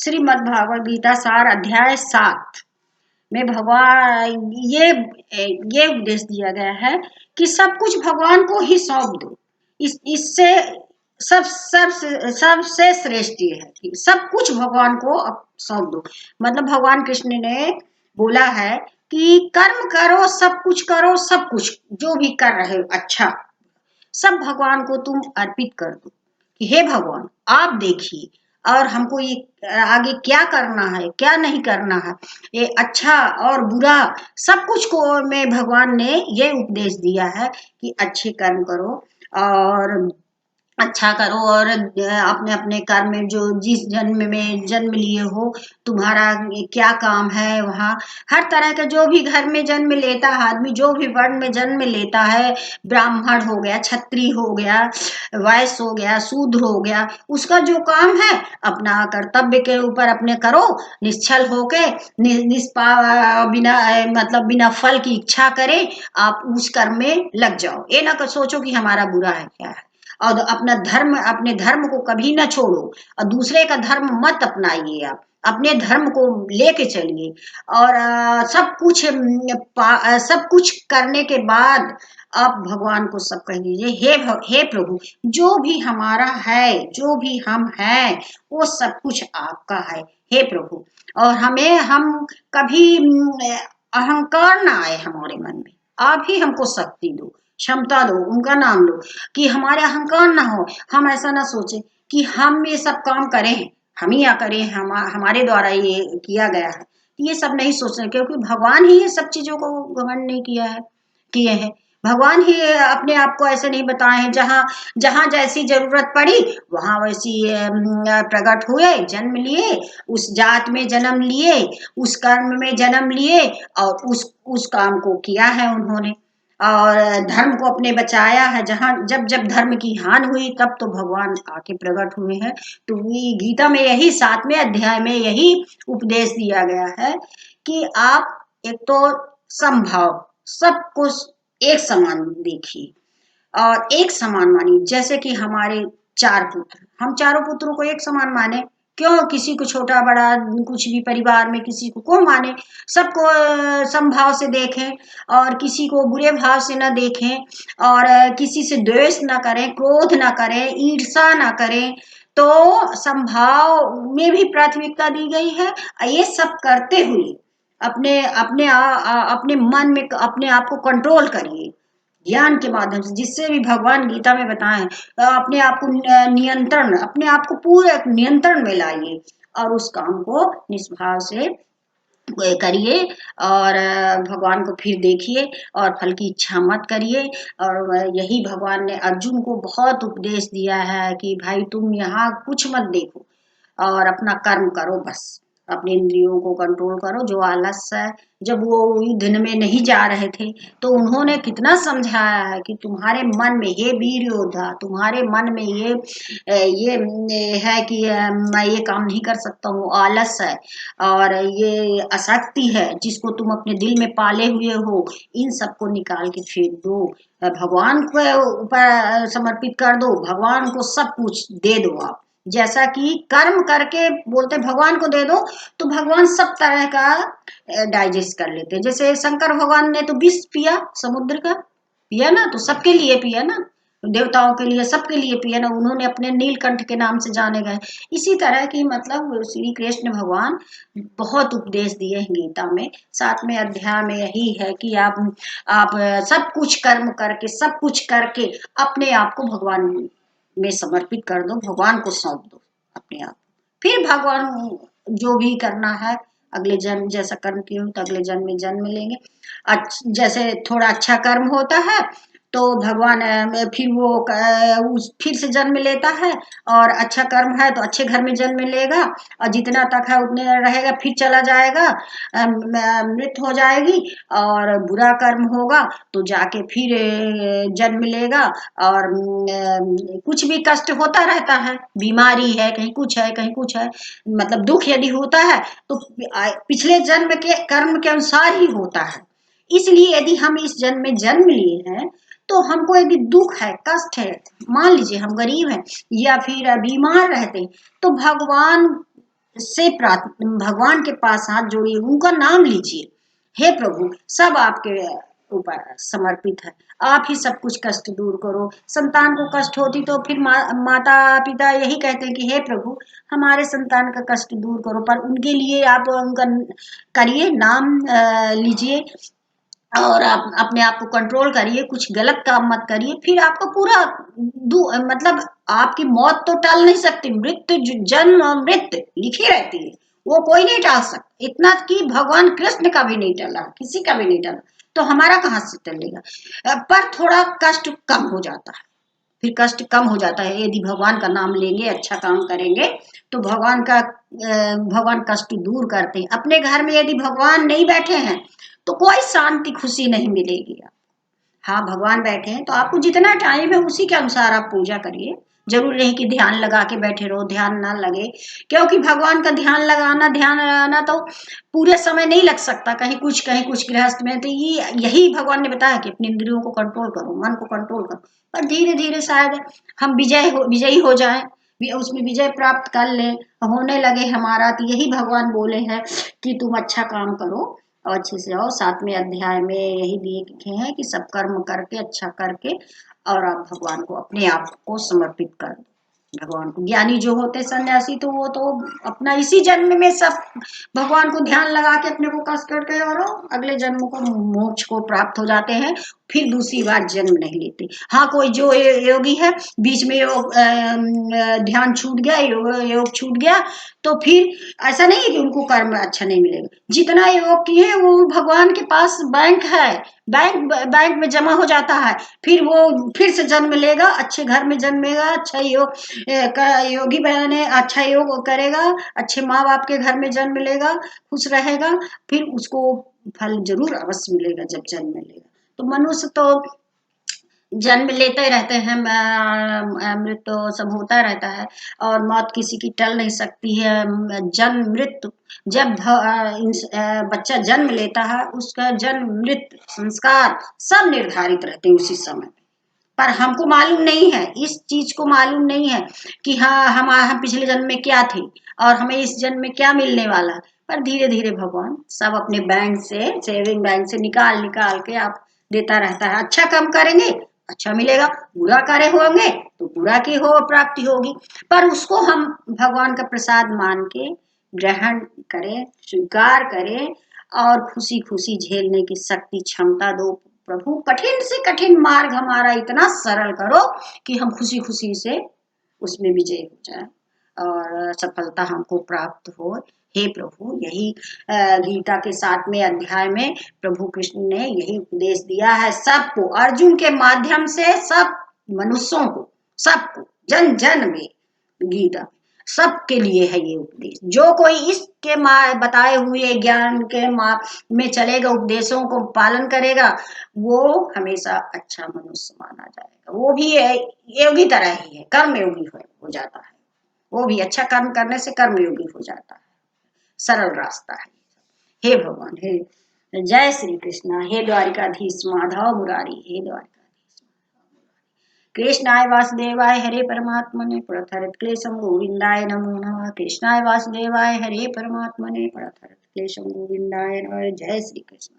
श्रीमद् भागवत गीता सार अध्याय 7 में भगवान ये उपदेश दिया गया है कि सब कुछ भगवान को ही सौंप दो। इससे सबसे श्रेष्ठ ये है कि सब कुछ भगवान को सौंप दो। मतलब भगवान कृष्ण ने बोला है कि कर्म करो, सब कुछ करो, सब कुछ जो भी कर रहे हो अच्छा सब भगवान को तुम अर्पित कर दो कि हे भगवान आप देखिए और हमको ये आगे क्या करना है क्या नहीं करना है, ये अच्छा और बुरा सब कुछ को में भगवान ने ये उपदेश दिया है कि अच्छे कर्म करो और अच्छा करो और अपने अपने कर्म में जो जिस जन्म में जन्म लिए हो तुम्हारा क्या काम है वहाँ हर तरह का जो भी घर में जन्म लेता है आदमी, जो भी वर्ण में जन्म लेता है, ब्राह्मण हो गया, क्षत्रिय हो गया, वैश्य हो गया, शूद्र हो गया, उसका जो काम है अपना कर्तव्य के ऊपर अपने करो, निश्चल होके निष्पा बिना मतलब बिना फल की इच्छा करे आप उस कर्म में लग जाओ। ये ना सोचो कि हमारा बुरा है क्या है, और अपने धर्म को कभी ना छोड़ो और दूसरे का धर्म मत अपनाइए। आप अपने धर्म को लेके चलिए और सब कुछ करने के बाद आप भगवान को सब कह दीजिए हे प्रभु जो भी हमारा है, जो भी हम हैं वो सब कुछ आपका है हे प्रभु। और हम कभी अहंकार ना आए हमारे मन में, आप ही हमको शक्ति दो, क्षमता दो, उनका नाम लो कि हमारे अहंकार ना हो। हम ऐसा ना सोचे कि हम ये सब काम करें, हम ही या करें, हमारे द्वारा ये किया गया है, ये सब नहीं सोचना क्योंकि भगवान ही ये सब चीजों को घमंड नहीं किए हैं। भगवान ही अपने आप को ऐसे नहीं बताए हैं, जहाँ जहाँ जैसी जरूरत पड़ी वहां वैसी प्रकट हुए, जन्म लिए, उस जात में जन्म लिए, उस कर्म में जन्म लिए और उस काम को किया है उन्होंने और धर्म को अपने बचाया है। जहां जब जब धर्म की हानि हुई तब तो भगवान आके प्रकट हुए हैं। तो ये गीता में यही 7वें अध्याय में यही उपदेश दिया गया है कि आप एक तो समभाव सब कुछ एक समान देखिए और एक समान मानिए। जैसे कि हमारे 4 पुत्र, हम चारों पुत्रों को एक समान माने, क्यों किसी को छोटा बड़ा कुछ भी परिवार में किसी को माने, सबको समभाव से देखें और किसी को बुरे भाव से न देखें और किसी से द्वेष न करें, क्रोध न करें, ईर्षा न करें। तो समभाव में भी प्राथमिकता दी गई है। ये सब करते हुए अपने मन में अपने आप को कंट्रोल करिए ज्ञान के माध्यम से, जिससे भी भगवान गीता में बताएं अपने आप को नियंत्रण, अपने आप को पूरे नियंत्रण में लाइए और उस काम को निष्भाव से करिए और भगवान को फिर देखिए और फल की इच्छा मत करिए। और यही भगवान ने अर्जुन को बहुत उपदेश दिया है कि भाई तुम यहाँ कुछ मत देखो और अपना कर्म करो, बस अपने इंद्रियों को कंट्रोल करो। जो आलस है, जब वो युद्ध में नहीं जा रहे थे तो उन्होंने कितना समझाया है कि तुम्हारे मन में ये वीर योद्धा, तुम्हारे मन में ये है कि मैं ये काम नहीं कर सकता हूँ, आलस है और ये आसक्ति है जिसको तुम अपने दिल में पाले हुए हो, इन सबको निकाल के फेंक दो, भगवान को ऊपर समर्पित कर दो, भगवान को सब कुछ दे दो। आप जैसा कि कर्म करके बोलते भगवान को दे दो तो भगवान सब तरह का डाइजेस्ट कर लेते हैं। जैसे शंकर भगवान ने तो विष पिया, समुद्र का पिया ना, तो सबके लिए पिया ना, देवताओं के लिए सबके लिए पिया ना, उन्होंने अपने नीलकंठ के नाम से जाने गए। इसी तरह की मतलब श्री कृष्ण भगवान बहुत उपदेश दिए हैं गीता में। 7वें अध्याय में यही है कि आप सब कुछ कर्म करके, सब कुछ करके अपने आप को भगवान में समर्पित कर दो, भगवान को सौंप दो अपने आप, फिर भगवान जो भी करना है अगले जन्म जैसा कर्म किए हो तो अगले जन्म में जन्म लेंगे। जैसे थोड़ा अच्छा कर्म होता है तो भगवान फिर वो फिर से जन्म लेता है और अच्छा कर्म है तो अच्छे घर में जन्म लेगा और जितना तक है उतने रहेगा, फिर चला जाएगा, मृत्यु हो जाएगी। और बुरा कर्म होगा तो जाके फिर जन्म लेगा और कुछ भी कष्ट होता रहता है, बीमारी है, कहीं कुछ है, कहीं कुछ है, मतलब दुख यदि होता है तो पिछले जन्म के कर्म के अनुसार ही होता है। इसलिए यदि हम इस जन्म में जन्म लिए हैं तो हमको यदि दुख है, कष्ट है, मान लीजिए हम गरीब हैं या फिर बीमार रहते हैं तो भगवान से भगवान के पास हाथ जोड़िए, उनका नाम लीजिए। हे प्रभु, सब आपके ऊपर समर्पित है, आप ही सब कुछ कष्ट दूर करो। संतान को कष्ट होती तो फिर माता पिता यही कहते हैं कि हे प्रभु, हमारे संतान का कष्ट दूर करो, पर उनके लिए आप उनका करिए, नाम लीजिए, और आप अपने आप को कंट्रोल करिए, कुछ गलत काम मत करिए, फिर आपका पूरा मतलब आपकी मौत तो टाल नहीं सकती, मृत्यु जन्म और मृत्यु लिखी रहती है, वो कोई नहीं टाल सकता। इतना कि भगवान कृष्ण का भी नहीं टला, किसी का भी नहीं टला, तो हमारा कहाँ से टलेगा। पर थोड़ा कष्ट कम हो जाता है, फिर कष्ट कम हो जाता है यदि भगवान का नाम लेंगे, अच्छा काम करेंगे तो भगवान कष्ट दूर करते हैं। अपने घर में यदि भगवान नहीं बैठे हैं तो कोई शांति खुशी नहीं मिलेगी। हाँ, भगवान बैठे हैं तो आपको जितना टाइम है उसी के अनुसार आप पूजा करिए। जरूर नहीं कि ध्यान लगा के बैठे रहो, ध्यान ना लगे, क्योंकि भगवान का ध्यान लगाना तो पूरे समय नहीं लग सकता, कहीं कुछ गृहस्थ में। तो ये यही भगवान ने बताया कि अपने इंद्रियों को कंट्रोल करो, मन को कंट्रोल करो, पर धीरे धीरे शायद हम विजयी हो जाए, उसमें विजय प्राप्त कर ले, होने लगे हमारा। तो यही भगवान बोले हैं कि तुम अच्छा काम करो और अच्छे से आओ। 7वें अध्याय में यही लिखे हैं कि सब कर्म करके, अच्छा करके, और आप भगवान को अपने आप को समर्पित कर दो। भगवान को, ज्ञानी जो होते सन्यासी, तो वो तो अपना इसी जन्म में सब भगवान को ध्यान लगा के अपने को कस करके और अगले जन्म को मोक्ष को प्राप्त हो जाते हैं, फिर दूसरी बार जन्म नहीं लेते। हाँ, कोई जो योगी है बीच में ध्यान छूट गया, योग छूट गया, तो फिर ऐसा नहीं है कि उनको कर्म अच्छा नहीं मिलेगा। जितना योग किए वो भगवान के पास बैंक है, बैंक में जमा हो जाता है, फिर वो फिर से जन्म लेगा, अच्छे घर में जन्मेगा, अच्छा योगी बने, अच्छा योग करेगा, अच्छे माँ बाप के घर में जन्म लेगा, खुश रहेगा, फिर उसको फल जरूर अवश्य मिलेगा जब जन्म लेगा। तो मनुष्य तो जन्म लेते रहते हैं, मृत्यु सब होता रहता है, और मौत किसी की टल नहीं सकती है। जन्म मृत्यु, जब बच्चा जन्म लेता है, उसका जन्म मृत्यु संस्कार सब निर्धारित रहते हैं उसी समय। पर हमको मालूम नहीं है, इस चीज को मालूम नहीं है कि हाँ, हम पिछले जन्म में क्या थे और हमें इस जन्म में क्या मिलने वाला। पर धीरे धीरे भगवान सब अपने बैंक से, सेविंग बैंक से निकाल निकाल के आप देता रहता है। अच्छा काम करेंगे अच्छा मिलेगा, बुरा कार्य होंगे तो बुरा की हो प्राप्ति होगी। पर उसको हम भगवान का प्रसाद मान के ग्रहण करें, स्वीकार करें, और खुशी खुशी झेलने की शक्ति क्षमता दो प्रभु। कठिन से कठिन मार्ग हमारा इतना सरल करो कि हम खुशी खुशी से उसमें विजय हो जाए और सफलता हमको प्राप्त हो। हे प्रभु, यही गीता के 7वें अध्याय में प्रभु कृष्ण ने यही उपदेश दिया है सबको, अर्जुन के माध्यम से सब मनुष्यों को, सबको, जन जन में, गीता सबके लिए है ये उपदेश। जो कोई इसके बताए हुए ज्ञान के में चलेगा, उपदेशों को पालन करेगा, वो हमेशा अच्छा मनुष्य माना जाएगा। वो भी योगी तरह ही है, कर्म योगी हो जाता है, वो भी अच्छा कर्म करने से कर्म योगी हो जाता है। सरल रास्ता है। हे भगवान, हे जय श्री कृष्ण, हे द्वारिकाधीश माधव मुरारी, हे द्वारिका कृष्णाय वासुदेवाय हरे परमात्मने प्रणतहरत क्लेशम गोविंदाय नमो नमः। कृष्णाय वासुदेवाय हरे परमात्मने प्रणतहरत क्लेशम गोविंदाय नमः। जय श्री कृष्ण।